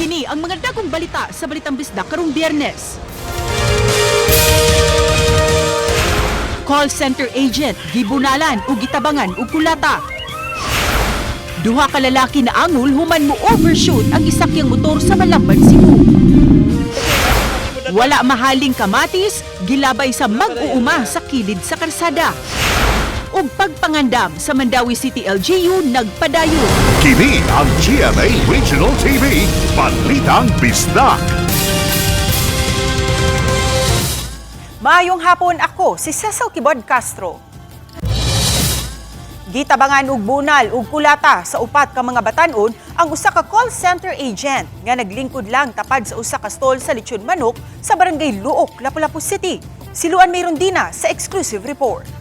Kini ang mga dagong balita sa Balitang Bisdak karong Biyernes. Call center agent gibunalan ug gitabangan og kulata. Duha ka lalaki na angol human mo overshoot ang gisakyang motor sa Malambad, Cebu. Wala mahaling kamatis, gilabay sa mag-uuma sa kilid sa karsada. Ug pagpangandam sa Mandawi City LGU nagpadayon. Kini ang GMA Regional TV, Balitang Bisdak. Maayong hapon, ako si Cecil Kibod Castro. Gitabangan og bunal ug kulata sa upat ka mga batan-on ang usa ka call center agent nga naglingkod lang tapad sa usa ka stall sa Lechon Manok sa Barangay Luok, Lapu-Lapu City. Siluan Mayrondina sa exclusive report.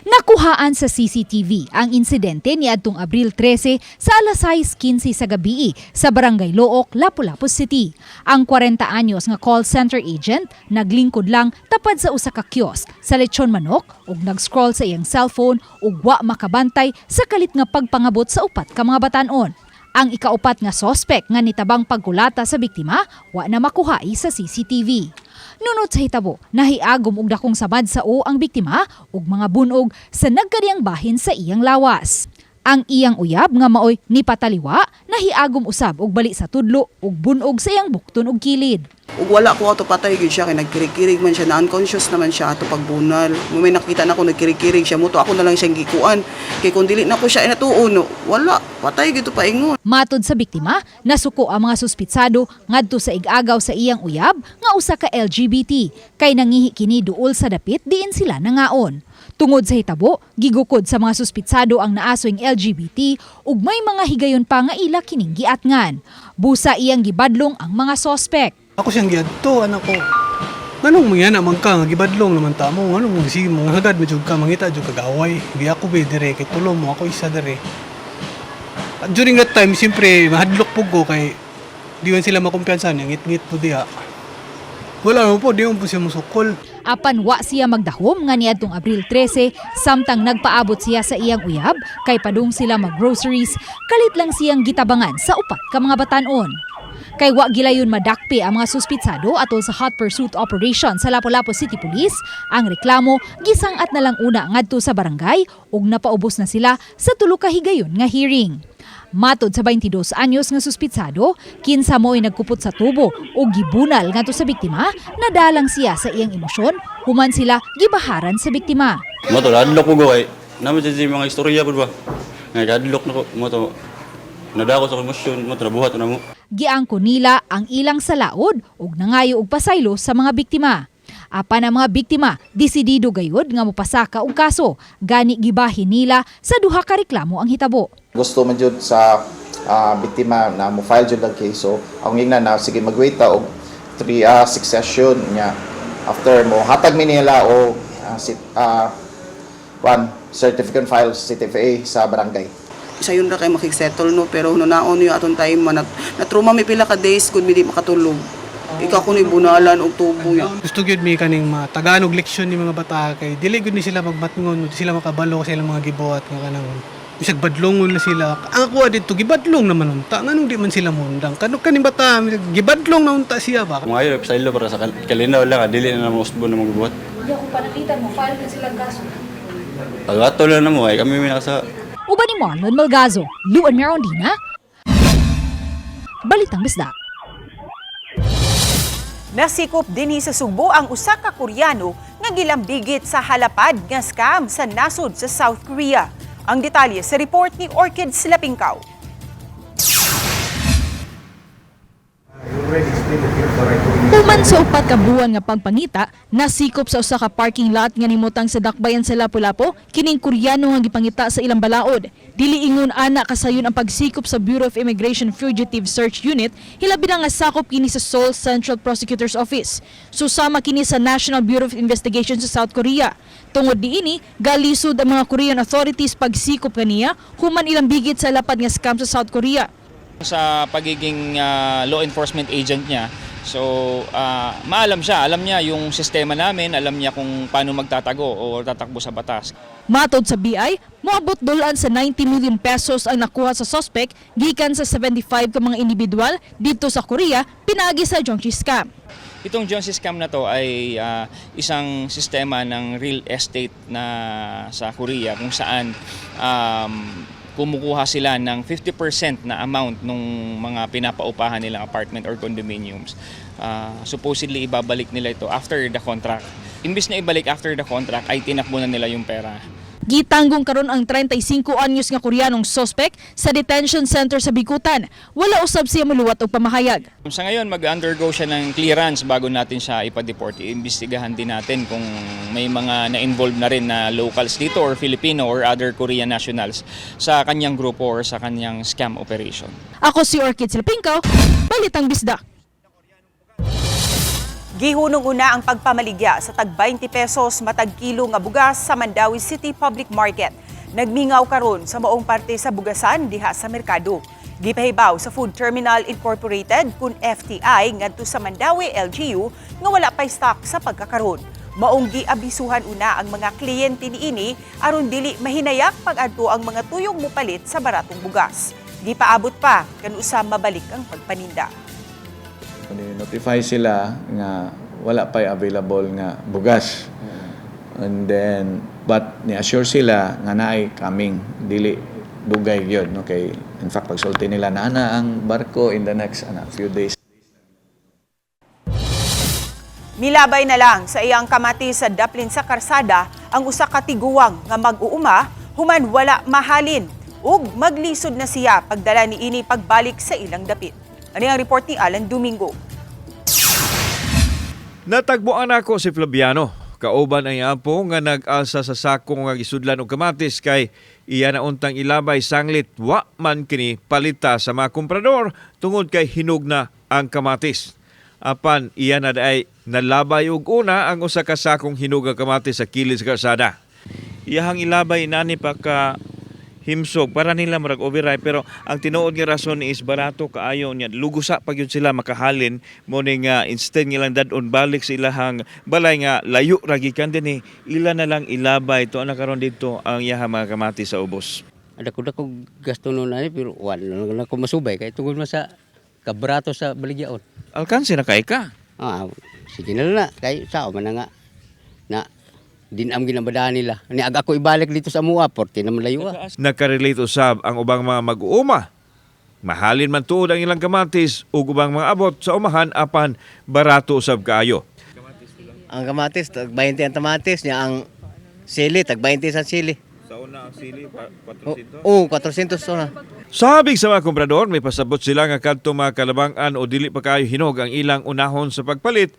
Nakuhaan sa CCTV ang insidente niadtong Abril 13 sa alas 6:15 sa gabi sa Barangay Look, Lapu-Lapu City. Ang 40 anyos nga call center agent naglingkod lang tapad sa usa ka kiosk sa Lechon Manok ug nag-scroll sa iyang cellphone ug wa makabantay sa kalit nga pagpangabot sa upat ka mga batan-on. Ang ikaupat nga sospek nga nitabang pagkulata sa biktima wa na makuhai sa CCTV. Nunod sa hitabo, nahiagom og dakong sabad sa ang biktima ug mga bunog sa nagkadiyang bahin sa iyang lawas. Ang iyang uyab nga maoy nipataliwa, nahiagom usab og bali sa tudlo ug bunog sa iyang bukton ug kilid. Ug wala ko ato patay gyud siya kay nagkirig-kirig man siya, na unconscious naman siya ato pagbunal. May nakita na ko nagkirig-kirig siya, muto ako na lang siyang gikuan. Kay kung dili na ko siya natuon, wala patay gyud paingon. Matod sa biktima, nasuko ang mga suspitsado ngadto sa igagaw sa iyang uyab nga usa ka LGBT kay nangihi kini duol sa dapit diin sila nangaon. Tungod sa hitabo, gigukod sa mga suspitsado ang naasoing LGBT ug may mga higayon pa nga ila kining giatngan. Busa iyang gibadlong ang mga sospek. Ako siyang giadto, anak ko. Anong mga na man ka, nga gibadlong naman ta mo, anong mga sige, mga hagad, medyo ka, mangita, medyo kagaway. Hindi ako ba dire, kay tulong mo, ako isa dire. At during that time, siyempre, mahadlok po ko, kay di man sila makumpiyansan, yung ngit-ngit po diya. Wala mo po, di mo po siya musukol. Apan wa siya magdahom nga niadtong Abril 13 samtang nagpaabot siya sa iyang uyab kay padung sila mag-groceries, kalit lang siyang gitabangan sa upat ka mga batan-on. Kay wa gilayon madakpi ang mga suspitsado atol sa hot pursuit operation sa Lapu-Lapu City Police, ang reklamo gisangat na lang una ngadto sa barangay ug napaubos na sila sa tulo ka higayon nga hearing. Matod sa 22 anyos nga suspitsado, kinsa mo'y nagkupot sa tubo o gibunal ngadto sa biktima, nadalang siya sa iyang emosyon, human sila gibaharan sa biktima. Moto adlok po gaway. Naman sa mga istorya po ba? Nga adlok na ko moto. Nadako sa emosyon, moto nabuhat na mo. Giangko nila ang ilang salaod ug nangayo og pasaylo sa mga biktima. Apan ang mga biktima desidido gayud nga mopasaka og kaso, gani gibahin nila sa duha ka reklamo ang hitabo. Gusto man jud sa biktima na mo file jud ang case, so ang ingnan na sige mag-wait ta og 3 succession nya after mo hatag mi nila o certificate file CTFA sa barangay. Isa yun ra kay makigsettle no, pero naon yung atong time man na-trauma may pila ka days kun di makatulog. Ikaw ko ni bunalan og tubo ya. Gusto gyud mi kaning matagaan og leksyon ni mga bata kay dili gyud ni sila magmatngon, di sila makabalo sa ilang mga gibuhat nga kanang bisag badlongon na sila. Ang ako dito gibadlong naman unta, nganong di man sila mundang. Kanok kaning bata gibadlong na unta siya ba. Kung ayaw sa ilo para sa kalinaw lang, dili na mo usbo na magbuhat. Hindi ako panalitan mo, file na silang kaso. Pagato lang na mo ay kami may nakasa. Uban ni Marlon Malgazo, Luan Merondina, Balitang Bisdak. Nasikop dinhi sa Subo ang usa ka Koreano nga gilambigit sa halapad nga scam sa nasod sa South Korea. Ang detalye sa report ni Orchid Silapingkaw. Human sa upat ka buwan nga pagpangita, nasikop sa usa ka parking lot nga nimutang sa dakbayan sa Lapu-Lapu, kining Koreano nga gipangita sa ilang balaod. Dili ingon ana kasayon ang pagsikop sa Bureau of Immigration Fugitive Search Unit, hilabi na nga sakop kini sa Seoul Central Prosecutor's Office. Susama kini sa National Bureau of Investigation sa South Korea. Tungod diini, galisod ang mga Korean authorities pagsikop kaniya, human ilang bigit sa lapad nga scam sa South Korea. Sa pagiging law enforcement agent niya, so alam niya yung sistema namin, alam niya kung paano magtatago o tatakbo sa batas. Matod sa BI, moabot dolan sa 90 million pesos ang nakuha sa suspect gikan sa 75 ka mga individual dito sa Korea pinaagi sa Jeonji scam. Itong Jeonji scam na to ay isang sistema ng real estate na sa Korea kung saan kumukuha sila ng 50% na amount ng mga pinapaupahan nilang apartment or condominiums. Supposedly ibabalik nila ito after the contract. Imbis na ibalik after the contract ay tinakbo na nila yung pera. Gitanggong karon ang 35 anyos nga Koreanong suspect sa detention center sa Bikutan. Wala usab siya maluwat og pamahayag. Sa ngayon, mag-undergo siya ng clearance bago natin siya ipa-deport. Iimbestigahan din natin kung may mga na-involved na rin na locals dito or Filipino or other Korean nationals sa kanyang grupo or sa kanyang scam operation. Ako si Orchid Silpingkaw, Balitang Bisdak. Gihunong una ang pagpamaligya sa tag 20 pesos matag kilo nga bugas sa Mandawi City Public Market. Nagmingaw karon sa maong parte sa bugasan diha sa merkado. Gipahibaw sa Food Terminal Incorporated kun FTI ngadto sa Mandawi LGU nga wala pay stock sa pagkakaron. Maong giabisuhan una ang mga kliyente niini aron dili mahinayak pag-adto ang mga tuyong mupalit sa baratong bugas. Gipaabot pa kanusa mabalik ang pagpaninda. Notify sila nga wala pa available nga bugas. And then but ni-assure sila nga naay coming dili dugay gyud no kay in fact pagsulti nila na ang barko in the next few days. Milabay na lang sa iyang kamati sa daplin sa karsada ang usa ka tiguwang nga mag-uuma human wala mahalin ug maglisod na siya pagdala niini pagbalik sa ilang dapit. Ano ang report ni Alan Domingo? Natagbuan ako si Flaviano. Kauban ay apo nga nag-asa sa sako nga gisudlan og kamatis kay iya na untang ilabay sanglit wa man kini palita sa mga komprador tungod kay hinog na ang kamatis. Apan iya na daay nalabay og una ang usa ka sakong hinog nga kamatis sa kilid sa karsada. Iyahang ilabay nani pa ka himsog para nila marag overripe pero ang tinuod nga rason is barato kaayo niya lugusa pa gyud sila makahalin mo ning instead nilang dadon balik sa ilahang balay nga layo ra gikan dinhi ila na lang ilabay to ana karon dito ang iyahang mga kamatis sa ubos. Ada ko gasto noon ani pero wala na ko masubay kay tungod man sa kabrato sa baligyaon. Alkansi na kay ka. Sige na kay sao man nga na dinam ginabadaan nila. Ni aga ko ibalik dito sa mua porte na malayo. Nakarelate usab ang ubang mga mag-uuma. Mahalin man tuod ang ilang kamatis ug ubang mga abot sa umahan apan barato usab kaayo. Ang kamatis tag 20 ang kamatis niya ang sili tag 20 sa sili. Sa una ang sili 400. 400 na. Sabig sa mga komprador may pasabot sila nga kadto mga kalabangan o dili pa kaayo hinog ang ilang unahon sa pagpalit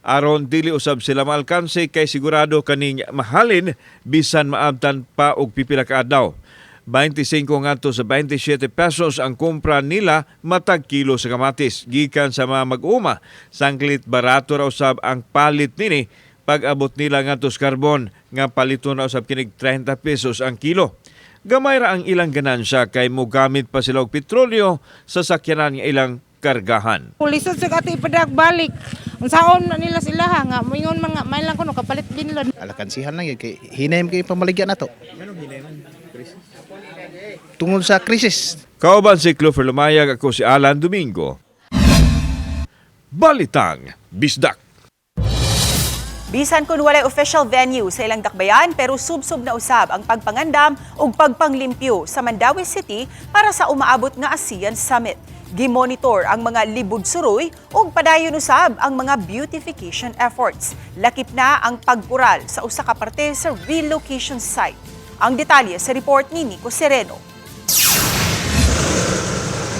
aron dili usab sila maalkanse kay sigurado kaning mahalin bisan maabtan pa og pipila ka adlaw. 25 ngadto sa 27 pesos ang kumpra nila matag kilo sa kamatis gikan sa mga mag-uma. Sanglit barato ra usab ang palit nini pag-abot nila ngadto sa karbon nga paliton na usab kinig 30 pesos ang kilo. Gamay ra ang ilang ganansya kay mogamit pa sila og petrolyo sa sakyanan nga ilang kargahan. Pulisod sa kati ipadag balik. Ang saon na nila sila nga moingon mga may lang kuno kapalit din nila. Alakansihan lang kay hinayem kay pamaligya nato. Anong hinayman? Tungod sa krisis. Kauban si Clover Lumayag, ako si Alan Domingo. Balitang Bisdak. Bisan kun walay official venue sa ilang dakbayan pero subsob na usab ang pagpangandam ug pagpanglimpyo sa Mandawi City para sa umaabot nga ASEAN Summit. Gimonitor ang mga libod suroy ug padayon usab ang mga beautification efforts. Lakip na ang pagkural sa usa ka parte sa relocation site. Ang detalye sa report ni Nico Sereno.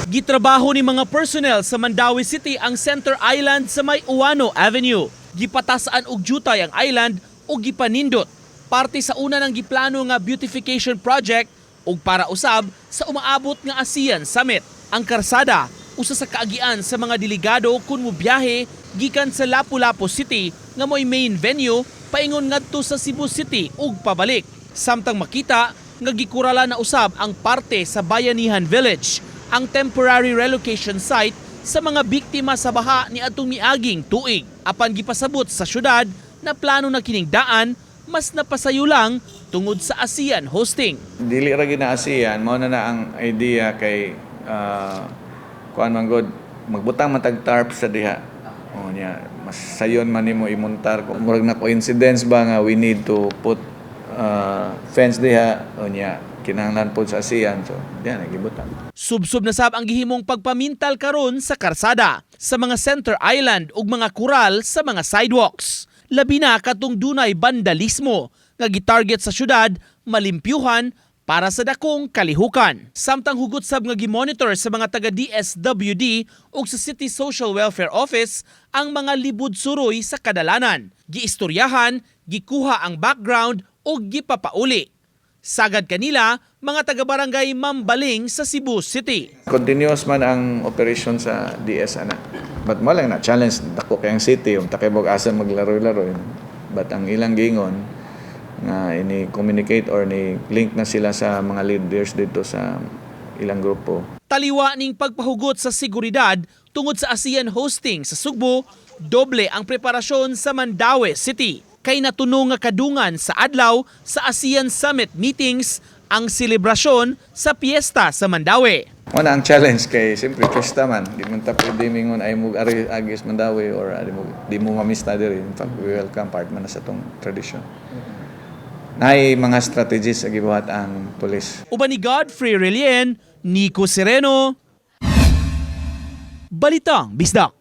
Gitrabaho ni mga personnel sa Mandawi City ang Center Island sa may Uwano Avenue. Gipatasaan og jutay ang island ug gipanindot. Parte sa una ng giplano nga beautification project ug para usab sa umaabot nga ASEAN Summit. Ang karsada, usa sa kaagian sa mga delegado kun mobiyahe gikan sa Lapu-Lapu City nga mo'y main venue paingon ngadto sa Cebu City ug pabalik. Samtang makita nga gikurala na usab ang parte sa Bayanihan Village, ang temporary relocation site sa mga biktima sa baha ni atong miaging tuig. Apan gipasabot sa syudad na plano na kining daan mas napasayo lang tungod sa ASEAN hosting. Dili ra gina-ASEAN, mao na ang idea kay kuan man god magbutang matag tarp sa diha. O niya, mas sayon man nimo imontar kung murag na coincidence ba nga we need to put fence diha o niya kinahanglan pod sa ASEAN, so diyan nagibutang. Subsub na sab ang gihimong pagpamintal karon sa karsada, sa mga center island ug mga kural sa mga sidewalks. Labi na katong dunay bandalismo nga gitarget sa syudad, malimpyuhan para sa dakong kalihukan. Samtang hugot sab nga gimonitor sa mga taga DSWD ug sa City Social Welfare Office ang mga libod suroy sa kadalanan. Giistoryahan, gikuha ang background ug gipapauli. Sagad kanila mga taga-barangay Mambaling sa Cebu City. Continuous man ang operation sa DS ana. But mo lang na challenge dako kay ang city um takibog asa maglaro-laro. But ang ilang gingon nga ini-communicate or ni-link na sila sa mga leaders dito sa ilang grupo. Taliwa ning pagpahugot sa seguridad tungod sa ASEAN hosting sa Sugbo, doble ang preparasyon sa Mandaue City. Kay natuno nga kadungan sa adlaw sa ASEAN Summit meetings ang selebrasyon sa piyesta sa Mandaue. Wala ang challenge kay siyempre fiesta man. Di man ta pwede mingon ay mo agis Mandaue or di mo mamista diri. In fact, we welcome part man na sa tong tradition. Nay mga strategies sa gibuhat ang pulis. Uban ni Godfrey Relien, Nico Sereno, Balitang Bisdak.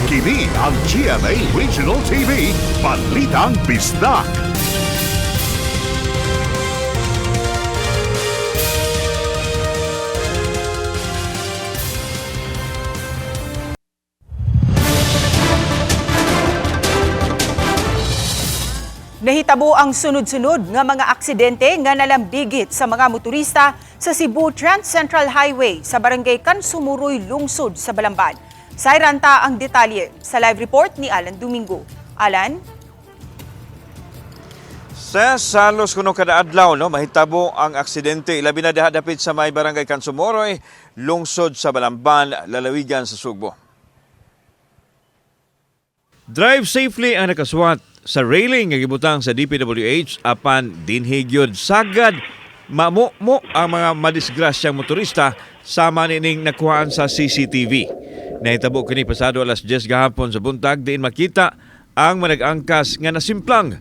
Kini ang GMA Regional TV, Balitang Bisdak. Nahitabo ang sunod-sunod nga mga aksidente nga nalambigit sa mga motorista sa Cebu Trans Central Highway sa barangay Kansumuroy, lungsod sa Balamban. Sayranta ang detalye sa live report ni Alan Domingo. Alan? Sa salos kuno kada adlaw mahitabo ang aksidente ilabi na dapit sa may barangay Kansumuroy, lungsod sa Balamban, lalawigan sa Sugbo. Drive safely ang nakaswat sa railing nga gibutang sa DPWH apan dinhigyod sagad mamumo ang mga madisgrasyang motorista sama nining nakuhaan sa CCTV. Nahitabo kini pasado alas 10 gahapon sa buntag diin makita ang manag-angkas nga nasimplang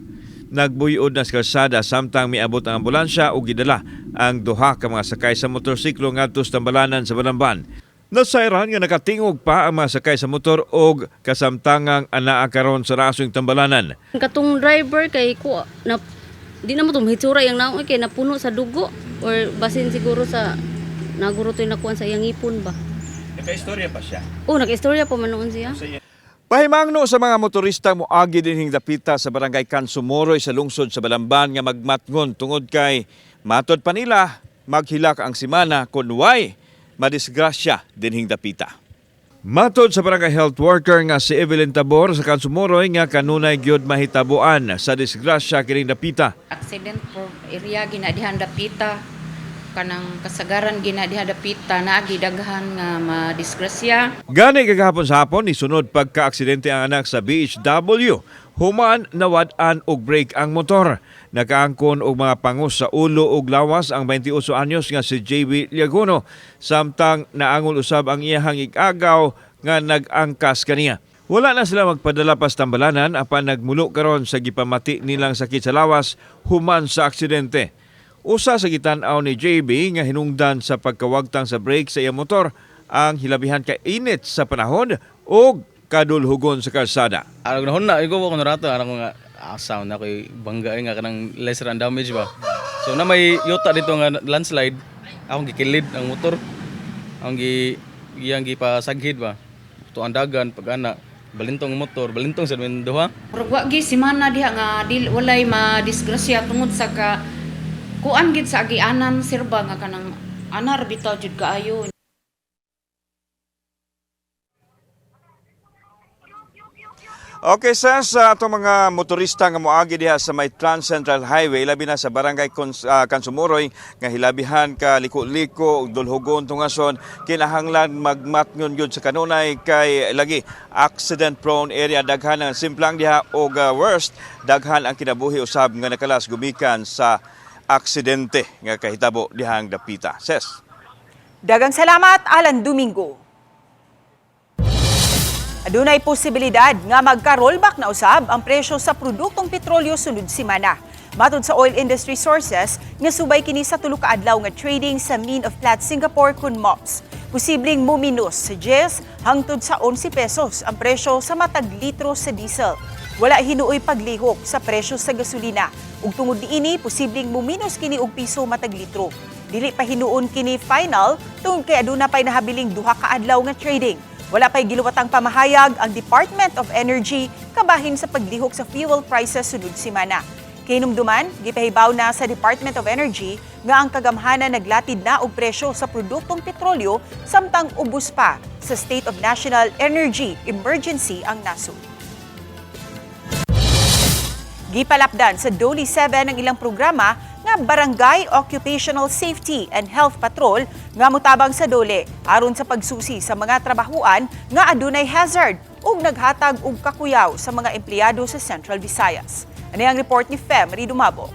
nagbuyod na sa kalsada samtang miabot ang ambulansya ug gidala ang duha ka mga sakay sa motorsiklo ngadto sa Tambalanan sa Balamban. Nasayran nga nakatingog pa ang mga sakay sa motor og kasamtangang anaa karon sa rasong Tambalanan. Katong driver kay ko na di na mo tumhitsura yang naoy kay napuno sa dugo or basin siguro sa naguro toy nakuan sa iyang ipon ba. Naka-istorya pa siya. Naka-istorya pa man noon siya. Pahimangno sa mga motorista moagi dinhing dapita sa barangay Kansumuroy sa lungsod sa Balamban nga magmatngon tungod kay matod pa nila maghilak ang simana kun why madisgrasya dinhing dapita. Matod sa barangay health worker nga si Evelyn Tabor sa Kansumuroy nga kanunay gyud mahitabuan sa disgrasya kining dapita. Accident for area ginadihan dapita kanang kasagaran ginadihan dapita naagi daghan nga madisgrasya. Gani kagahapon sa hapon nisunod pagka-aksidente ang anak sa BHW. Human nawad-an og brake ang motor. Nakaangkon og mga pangus sa ulo ug lawas ang 28 anyos nga si JB Liagono samtang naangol usab ang iyahang igagaw nga nag-angkas kaniya. Wala na sila magpadala pas Tambalanan apan nagmulo karon sa gipamati nilang sakit sa lawas human sa aksidente. Usa sa gitan-aw ni JB nga hinungdan sa pagkawagtang sa brake sa iyang motor ang hilabihan ka init sa panahon ug kadulhugon sa kalsada. Arag na honna igo ko rato arang nga sound na koy bangga nga kanang lesser and damage ba. So na may yuta dito nga landslide, akong gikilid ang motor. Ang iyang gipasaghid ba. Tuan dagan pag ana balintong motor, balintong sa duha. Pero wa gi simana diha nga walay madisgrasya tungod sa ka kuan gid sa agianan sirba nga kanang anar bitaw jud kaayo. Okay, sa atong mga motorista nga moagi diha sa may Trans Central Highway, labi na sa barangay Kansumuroy, nga hilabihan ka liko-liko ug dulhugon tungason, kinahanglan magmatngon gyud sa kanunay kay lagi accident prone area, daghan ang simplang diha og worst daghan ang kinabuhi usab nga nakalas gumikan sa aksidente nga kahitabo dihang dapita. Ses. Dagang salamat, Alan Domingo. Adunay posibilidad nga magka-rollback na usab ang presyo sa produktong petrolyo sunod semana. Matod sa oil industry sources, nga subay kini sa tulo ka adlaw nga trading sa Mean of Platts Singapore kun MOPS. Posibleng muminos sa 10 hangtod sa 11 pesos ang presyo sa matag litro sa diesel. Wala hinuoy paglihok sa presyo sa gasolina. Ug tungod niini, posibleng muminos kini og piso matag litro. Dili pa hinuon kini final tungod kay aduna pay nahabiling duha ka adlaw nga trading. Wala pa'y giluwatang pamahayag ang Department of Energy kabahin sa paglihok sa fuel prices sunod semana. Kinumduman, gipahibaw na sa Department of Energy nga ang kagamhanan naglatid na og presyo sa produktong petrolyo samtang ubos pa sa State of National Energy Emergency ang nasod. Gipalapdan sa Doli 7 ang ilang programa nga Barangay Occupational Safety and Health Patrol nga mutabang sa Dole aron sa pagsusi sa mga trabahuan nga adunay hazard ug naghatag og kakuyaw sa mga empleyado sa Central Visayas. Ani ang report ni Fem Ridumabo.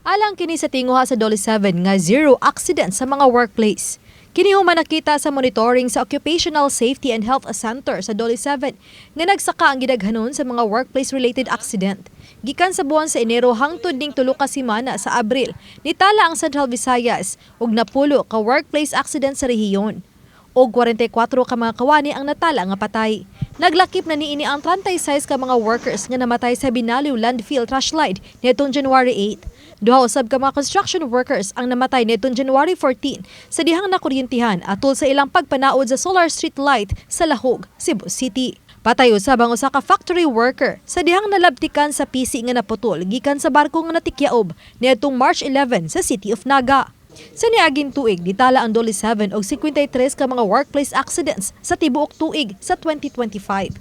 Alang kini sa tinguha sa Dole 7 nga zero accident sa mga workplace. Kini human nakita sa monitoring sa Occupational Safety and Health Center sa Dole 7 nga nagsaka ang gidaghanon sa mga workplace-related accident. Gikan sa buwan sa Enero hangtod ning tulo ka semana sa Abril, nitala ang Central Visayas ug napulo ka workplace accident sa rehiyon. Og 44 ka mga kawani ang natala nga patay. Naglakip na niini ang 36 ka mga workers nga namatay sa Binaliw Landfill Trash Slide nitong January 8. Duha usab ka mga construction workers ang namatay nitong January 14 sa dihang nakuryentihan atol sa ilang pagpanaod sa solar street light sa Lahog, Cebu City. Patay usab ang usa ka factory worker sa dihang nalabtikan sa PC nga naputol gikan sa barko nga natikyaob nitong March 11 sa City of Naga. Sa niaging tuig, ditala ang Dole 7 og 53 ka mga workplace accidents sa tibuok tuig sa 2025.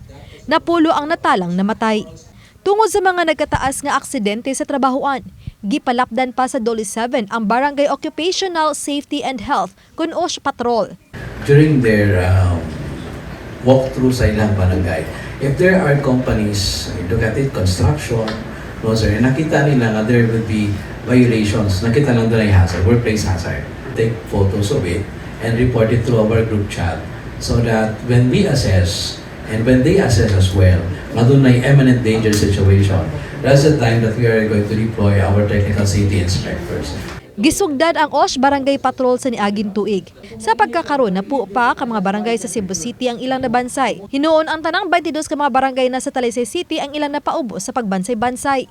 Napulo ang natalang namatay. Tungod sa mga nagkataas nga aksidente sa trabahoan, gipalapdan pa sa Dole 7 ang Barangay Occupational Safety and Health kun OSH Patrol. During their walkthrough sa ilang barangay, if there are companies, look at it, construction, no sir, nakita nila nga there will be violations, nakita lang doon ay hazard, workplace hazard. Take photos of it and report it through our group chat so that when we assess and when they assess as well, na doon ay imminent danger situation, that's the time that we are going to deploy our technical safety inspectors. Gisugdan ang OSH Barangay Patrol sa niaging tuig. Sa pagkakaroon na po pa ka mga barangay sa Cebu City ang ilang nabansay. Hinuon ang tanang 22 ka mga barangay na sa Talisay City ang ilang napaubos sa pagbansay-bansay.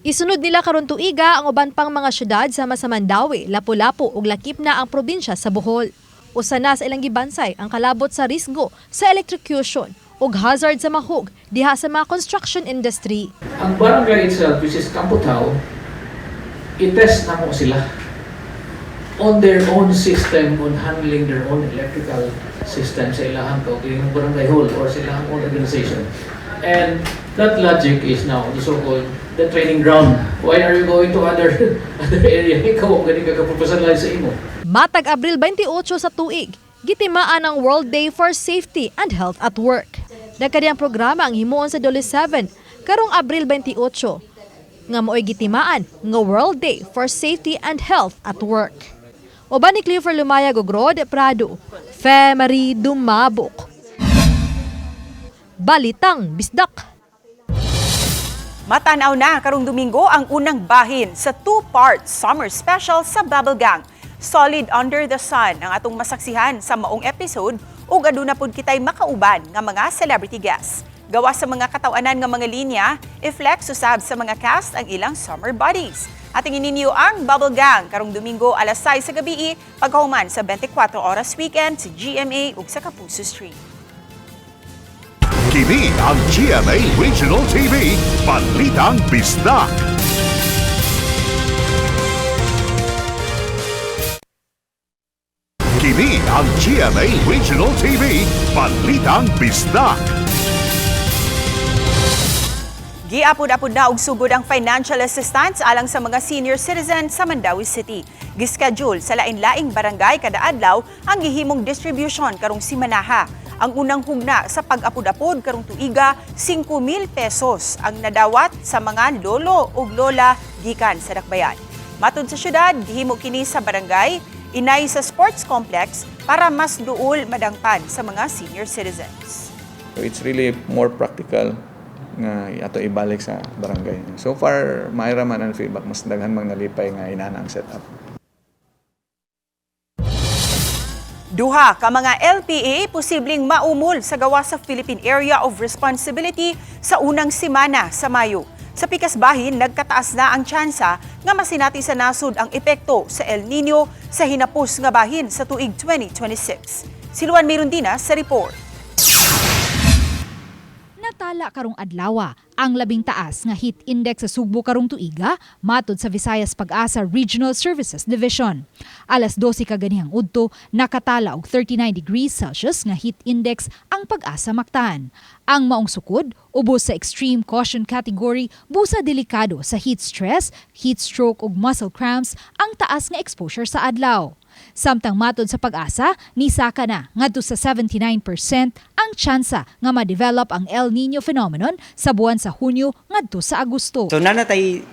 Isunod nila karon tuiga ang uban pang mga syudad sama sa Mandawi, Lapu-Lapu ug lakip na ang probinsya sa Bohol. Usa na sa ilang gibansay ang kalabot sa risgo sa electrocution ug hazard sa mahog diha sa mga construction industry. Ang barangay itself, which is Kamputao, i-test na mo sila on their own system, on handling their own electrical system sa ilahang yung barangay hall or sa ilahang own organization. And that logic is now the so-called the training ground. Why are you going to other area? Ikaw ang galing kakapropasalan sa imo. Matag Abril 28 sa tuig, gitimaan ang World Day for Safety and Health at Work. Nagkadi ang programa ang himuon sa Dole 7 karong Abril 28 nga mo'y gitimaan nga World Day for Safety and Health at Work. Oban ni Clifford Lumaya Gogrod Prado, Femari Dumabok. Balitang Bisdak. Matanaw na karong Domingo ang unang bahin sa 2-part summer special sa Bubblegang. Solid Under the Sun ang atong masaksihan sa maong episode ug aduna pud kitay makauban nga mga celebrity guests. Gawa sa mga katawanan nga mga linya, i-flex usab sa mga cast ang ilang summer bodies. Ating ininyo ang Bubblegang karong Domingo alas 6 sa gabi pagkahuman sa 24 oras weekend sa GMA ug sa Kapuso Street. Kini ang GMA Regional TV, Balitang Bisdak. TV ang GMA Regional TV, Balitang Bisdak. Giapod-apod na og sugod ang financial assistance alang sa mga senior citizen sa Mandawi City. Gischedule sa lain-laing barangay kada adlaw ang gihimong distribution karong simanaha. Ang unang hugna sa pag-apod-apod karong tuiga, 5,000 pesos ang nadawat sa mga lolo ug lola gikan sa Dakbayan. Matud sa syudad, gihimo kini sa barangay, inay sa sports complex para mas duol madangpan sa mga senior citizens. So it's really more practical nga ato ibalik sa barangay. So far, maayra man ang feedback, mas daghan mang nalipay nga inana ang setup. Duha ka mga LPA posibleng maumol sa gawa sa Philippine Area of Responsibility sa unang semana sa Mayo. Sa pikas bahin, nagkataas na ang tsansa nga masinati sa nasud ang epekto sa El Nino sa hinapos nga bahin sa tuig 2026. Si Luan Mirundina sa report. Natala karong adlaw ang labing taas nga heat index sa Sugbo karong tuiga matud sa Visayas Pag-asa Regional Services Division. Alas 12 kaganihang udto nakatala og 39 degrees Celsius nga heat index ang Pag-asa Mactan. Ang maong sukod ubos sa extreme caution category busa delikado sa heat stress, heat stroke ug muscle cramps ang taas nga exposure sa adlaw. Samtang matod sa Pag-asa, nisaka na ngadto sa 79% ang tsansa nga ma-develop ang El Nino phenomenon sa buwan sa Hunyo ngadto sa Agosto. So nanatay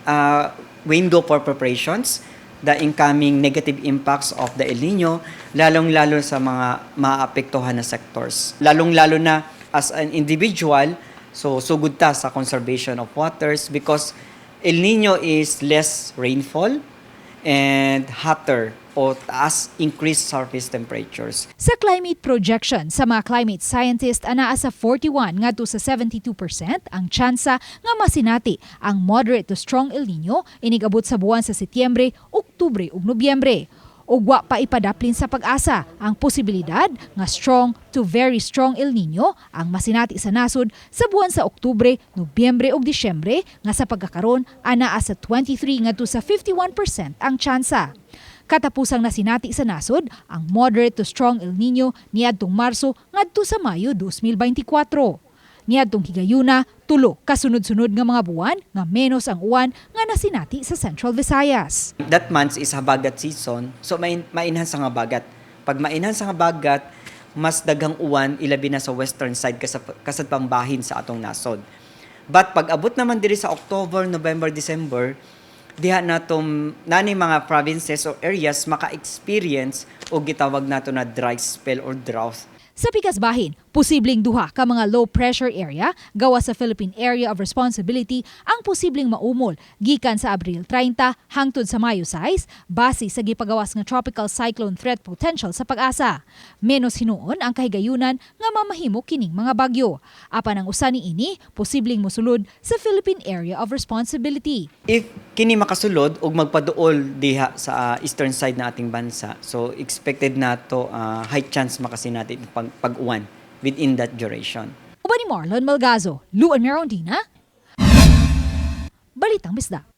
window for preparations, the incoming negative impacts of the El Nino, lalong-lalo sa mga maapektuhan na sectors. Lalong-lalo na as an individual, so sugod ta sa conservation of waters because El Nino is less rainfall and hotter o taas increased surface temperatures. Sa climate projection sa mga climate scientists anaa sa 41 ngadto sa 72% ang tsansa nga masinati ang moderate to strong El Nino inigabot sa buwan sa Setyembre, Oktubre ug Nobyembre. Ug wa pa ipadaplin sa Pag-asa ang posibilidad nga strong to very strong El Nino ang masinati sa nasod sa buwan sa Oktubre, Nobyembre ug Disyembre nga sa pagkakaron anaa sa 23 ngadto sa 51% ang tsansa. Katapusang nasinati sa nasod ang moderate to strong El Nino niadtong Marso ngadto sa Mayo 2024. Niadtong higayuna, tulo kasunod-sunod nga mga buwan nga menos ang uwan nga nasinati sa Central Visayas. That month is habagat season, so mainhans ang habagat. Pag mainhans ang habagat, mas daghang uwan ilabi na sa western side kasad pambahin sa atong nasod. But pag abot naman diri sa October, November, December, diha natom nani mga provinces or areas maka-experience o gitawag nato na dry spell or drought. Sa pikas bahin, posibleng duha ka mga low pressure area gawa sa Philippine Area of Responsibility ang posibleng maumol gikan sa Abril 30 hangtod sa Mayo 6 base sa gipagawas nga tropical cyclone threat potential sa Pag-asa. Menos hinuon ang kahigayunan nga mamahimo kining mga bagyo. Apan ang usa niini posibleng mosulod sa Philippine Area of Responsibility. If kini makasulod og magpaduol diha sa eastern side na ating bansa, so expected nato high chance makasinati pag-uwan within that duration. Uban ni Marlon Malgazo, Luan Mirondina, Balitang Bisdak.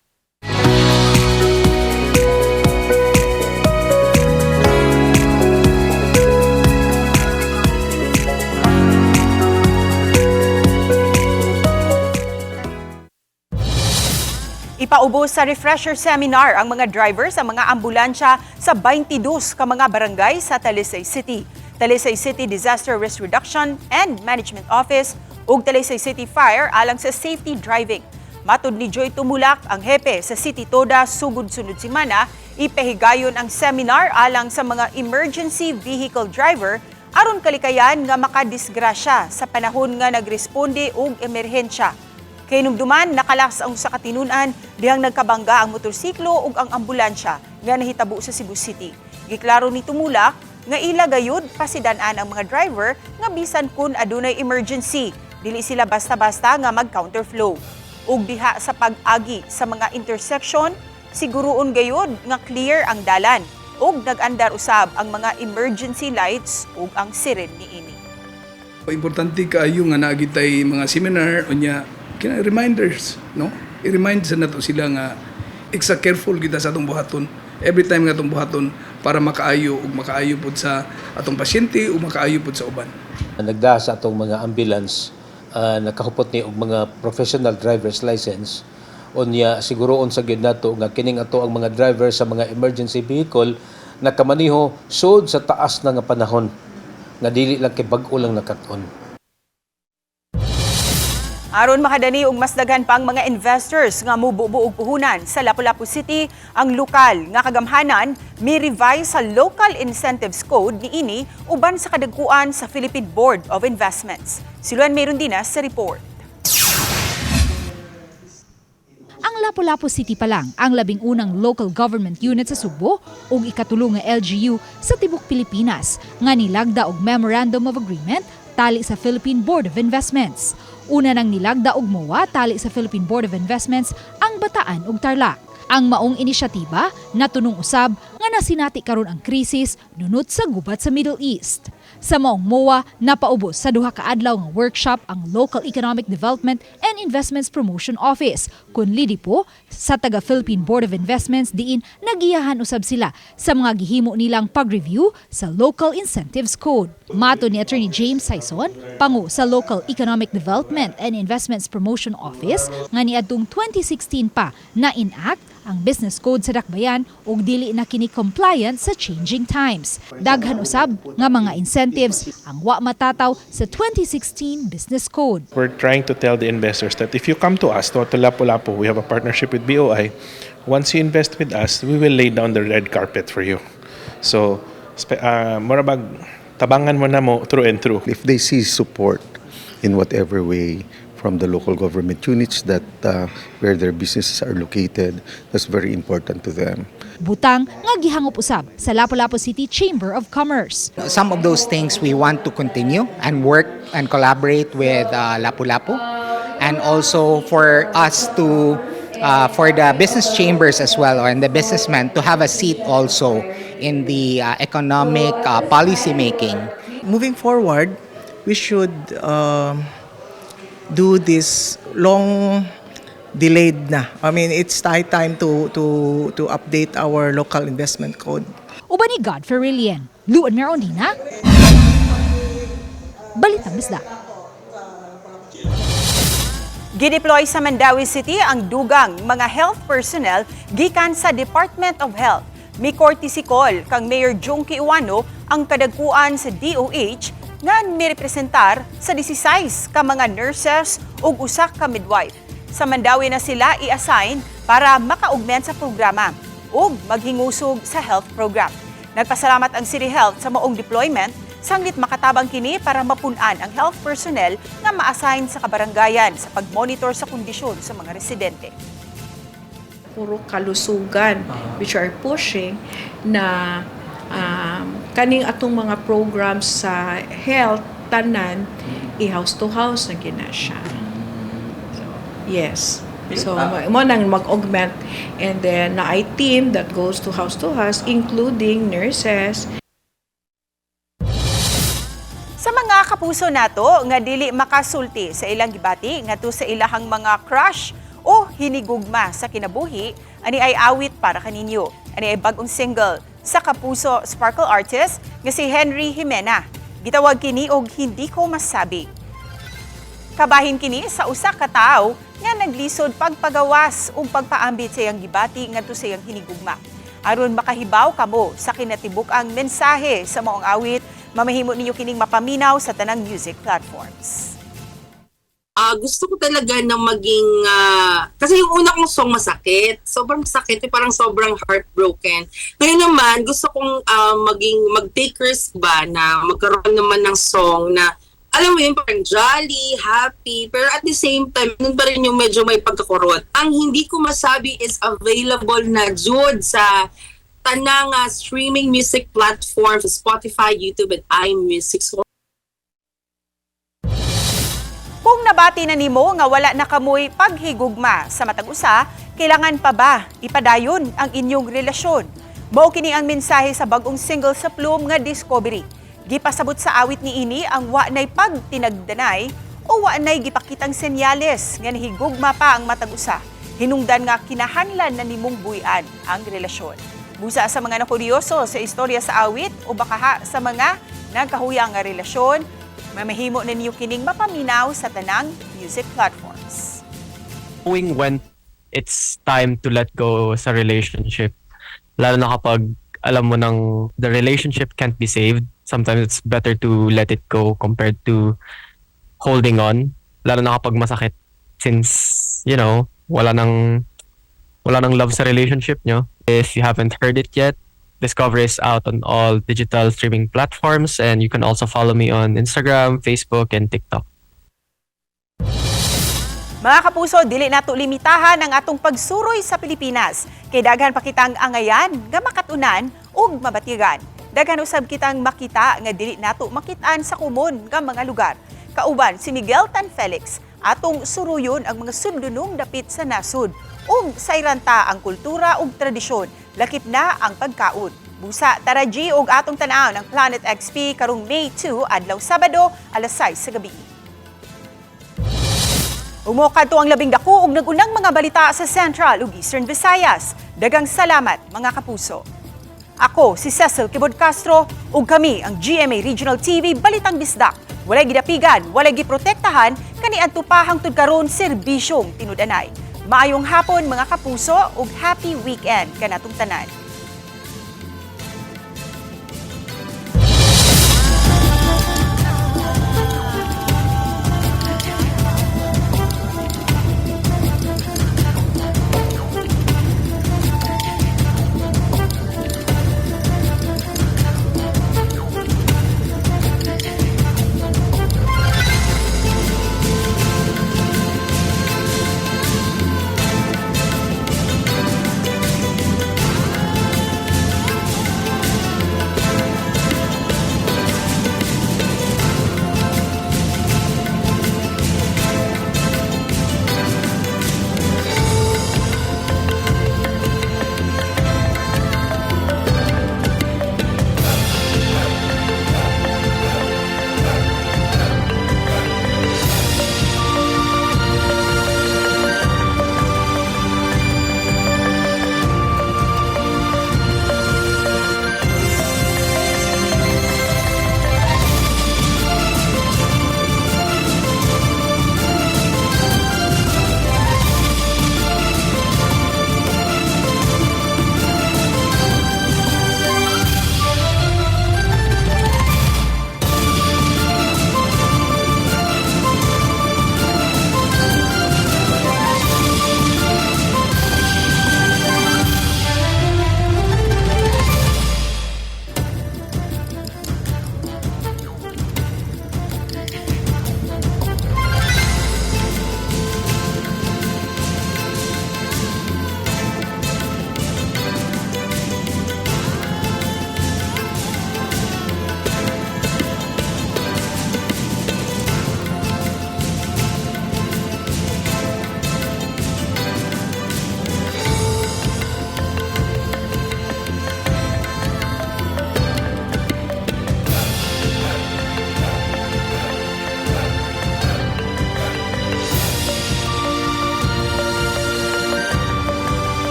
Ipaubos sa refresher seminar ang mga driver sa mga ambulansya sa 22 ka mga barangay sa Talisay City. Talisay City Disaster Risk Reduction and Management Office ug Talisay City Fire alang sa safety driving. Matud ni Joy Tumulak, ang hepe sa City Toda sugod-sunod semana, ipahigayon ang seminar alang sa mga emergency vehicle driver aron kalikayan nga makadisgrasya sa panahon nga nagresponde og emerhensya. Kay numduman nakalas ang sa katinunan dihang nagkabangga ang motorsiklo ug ang ambulansya nga nahitabo sa Cebu City. Giklaro ni Tumulak nga ila gayud pasidan-an ang mga driver nga bisan kun adunay emergency, dili sila basta-basta nga mag-counterflow. Ug diha sa pag-agi sa mga intersection, siguroon gayud nga clear ang dalan ug nag-andar usab ang mga emergency lights ug ang siren niini. Importante kaayo nga naagitay mga seminar unya kina reminders, no? I-remind sa nato sila nga extra careful kita sa atong buhaton. Every time nga atong buhaton para makaayo pod sa atong pasyente o makaayo pod sa uban. Nagda sa atong mga ambulance, nakahupot ni og mga professional driver's license. Unya siguroon sa gyud nato nga kining ato ang mga driver sa mga emergency vehicle nakamaniho sud sa taas na nga panahon nga dili lang kay bag-o lang nakaton. Aron makadani og mas daghan pang mga investors nga mubuo og puhunan sa Lapu-Lapu City, ang lokal nga kagamhanan mi-revise sa Local Incentives Code niini uban sa kadagkuan sa Philippine Board of Investments. Siluan mayroon din sa report. Ang Lapu-Lapu City pa lang ang labing unang local government unit sa Subo ug ikatulo nga LGU sa tibok Pilipinas nga nilagda og Memorandum of Agreement tali sa Philippine Board of Investments. Una nang nilagda og MOA tali sa Philippine Board of Investments ang Bataan ug Tarlac. Ang maong inisyatiba natunong usab nga nasinati karon ang krisis nunot sa gubat sa Middle East. Sa maong MOA, napaubos sa duha ka adlaw nga workshop ang Local Economic Development and Investments Promotion Office, kunli po sa taga-Philippine Board of Investments diin nagiyahan usab sila sa mga gihimo nilang pag-review sa Local Incentives Code. Mato ni Attorney James Saison, pangu sa Local Economic Development and Investments Promotion Office, nga niadtong 2016 pa na enact ang business code sa Dakbayan ug dili na kini compliant sa changing times. Daghan usab nga mga incentives ang wa matataw sa 2016 business code. We're trying to tell the investors that if you come to us, to Lapu-Lapu, we have a partnership with BOI. Once you invest with us, we will lay down the red carpet for you. So, morabag tabangan mo na mo through and through. If they see support in whatever way from the local government units that where their businesses are located, that's very important to them. Butang nga gihangop usab sa Lapu-Lapu City Chamber of Commerce. Some of those things we want to continue and work and collaborate with Lapu-Lapu, and also for us to for the business chambers as well, and the businessmen to have a seat also in the economic policy making. Moving forward, we should do this long delayed na. I mean, it's high time to update our local investment code. Uban ni Godfrey Rillian, Luan Merondina, Balitang Isda. Gideploy sa Mandawi City ang dugang mga health personnel gikan sa Department of Health. May kortisikol kang Mayor Junkie Iwano ang kadagkuan sa DOH nga mirepresentar sa 16 ka mga nurses ug usa ka midwife. Sa Mandawi na sila i-assign para maka-augment sa programa ug maghingusog sa health program. Nagpasalamat ang City Health sa maong deployment sanglit makatabang kini para mapunan ang health personnel nga ma-assign sa kabarangayan sa pag-monitor sa kondisyon sa mga residente. Puro kalusugan which are pushing na kaning atong mga programs sa health tanan i-house to house na gina siya. So, yes. So mo nang mag-augment, and then na ay team that goes to house including nurses. Sa mga kapuso nato nga dili makasulti sa ilang gibati ngadto sa ilahang mga crush o hinigugma sa kinabuhi, ani ay awit para kaninyo. Ani ay bagong single sa kapuso sparkle artist nga si Henry Jimena. Gitawag kini og Hindi Ko Masabi. Kabahin kini sa usa ka tawo nga naglisod pagpagawas o pagpaambit sa iyang gibati ngadto sa iyang hinigugma. Aron makahibaw kamo sa kinatibuk-ang mensahe sa maong awit, mamahimo ninyo kining mapaminaw sa tanang music platforms. Gusto ko talaga na maging, kasi yung una kong song masakit. Sobrang masakit, parang sobrang heartbroken. Ngayon naman, gusto kong mag-take risk ba na magkaroon naman ng song na, alam mo yun, parang jolly, happy, pero at the same time, nun pa rin yung medyo may pagkakurot. Ang Hindi Ko Masabi is available na jud sa tanang streaming music platform sa Spotify, YouTube, and iMusic. So, kung nabati na nimo nga wala na kamoy paghigugma sa matag usa, kailangan pa ba ipadayon ang inyong relasyon? Mao kini ang mensahe sa bagong single sa Plume nga Discovery. Gipasabot sa awit ni ini ang wa nay pagtinagdanay o wa nay gipakitang senyales nga nahigugma pa ang matag usa. Hinungdan nga kinahanglan na nimong buy-an ang relasyon. Busa sa mga nakuryoso sa istorya sa awit o baka sa mga nagkahuyang nga relasyon, mamahimo ninyo kining mapaminaw sa tanang music platforms. Knowing when it's time to let go sa relationship, lalo na kapag alam mo nang the relationship can't be saved, sometimes it's better to let it go compared to holding on, lalo na kapag masakit, since wala nang love sa relationship nyo. If you haven't heard it yet, Discover is out on all digital streaming platforms, and you can also follow me on Instagram, Facebook, and TikTok. Mga kapuso, dili nato limitahan ang atong pagsuroy sa Pilipinas. Kay daghan pa kitang angayan nga makatunan ug mabatigan. Daghan usab kitang makita nga dili nato makitaan sa kumon nga mga lugar. Kauban si Miguel Tan Felix, atong suruyon ang mga sundunong dapit sa nasud. Ug sa iranta ang kultura ug tradisyon, lakip na ang pagkaon. Busa, tara G ug atong tanaw ng Planet XP karong May 2 adlaw Sabado alas 6 sa gabi. Umokad to ang labing dako ug nagunang mga balita sa Central ug Eastern Visayas. Dagang salamat mga kapuso. Ako si Cecil Kibod Castro ug kami ang GMA Regional TV Balitang Bisdak. Walay gidapigan, walay giprotektahan kani adto pahang tud karon serbisyong tinud-anay. Maayong hapon mga kapuso ug happy weekend kanatong tanan.